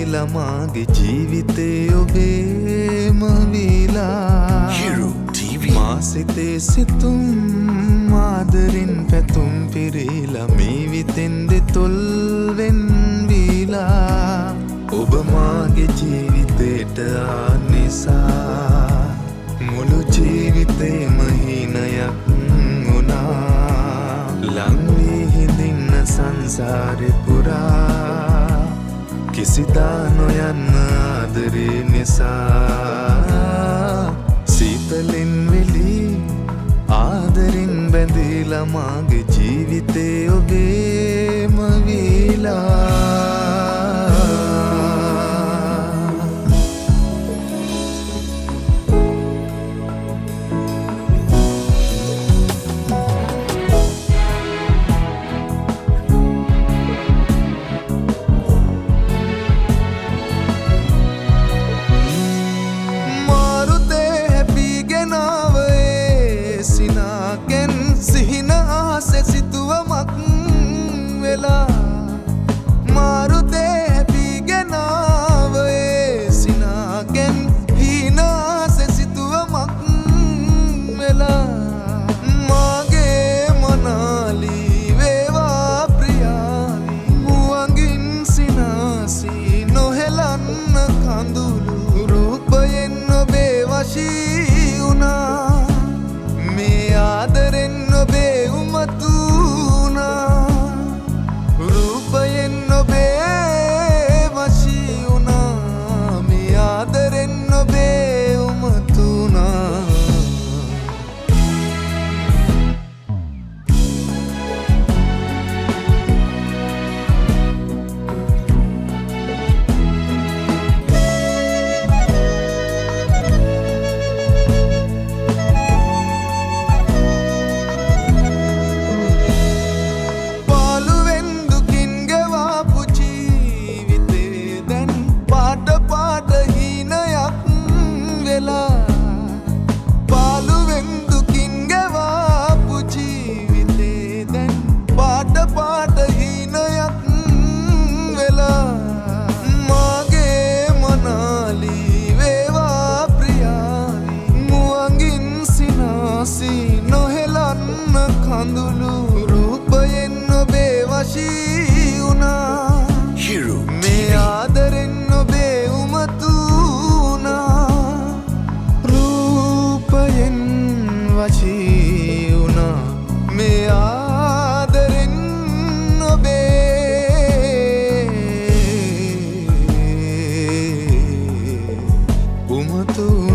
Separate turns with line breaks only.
ළමාගේ ජීවිතේ ඔබේම වීලා
Hero TV
මා සිතේ සිතුම් ආදරින් පැතුම් පිරීලා මේ විතෙන් දෙතොල් වෙන් වීලා ඔබ මාගේ ජීවිතේට ආ නිසා මුළු ජීවිතේම හීනයක් වුණා ලං වී හිඳින්න සංසාරේ පුරා කිසිදා නොයන්න ආදරේ නිසා සීතලෙන් වෙලී ආදරින් බැඳීලා මාගේ ජීවිතේ ඔබේම වීලා සිතුවමක් වෙලා මාරුතේ හැපිගෙනාව ඒ සිනාගෙන් හීනාස සිතුවමක් වෙලා මාගේ මනාලී වේවා ප්‍රියාලි මුවන්ගින් සිනාසී නොහෙලන්න කඳුළු රූපයෙන් ඔබේ වශී වුණා මේ ආදරෙන් ඔබේ රූපයෙන් ඔබේ වශී වුණා මේ ආදරෙන් ඔබේ උමතුනා පාළුවෙන් දුකින් ගෙවාපු ජීවිතේ දැන් පාට හීනයක් වෙලා මාගේ මනාලී වේවා ප්‍රියාලි මුවන්ගින් සිනාසී නොහෙලන්න කඳුළු රූපයෙන් ඔබේ වශී වුණා මේ ආදරෙන් ඔබේ උමතුනා වශී වුණා මේ ආදරෙන් ඔබේ උමතු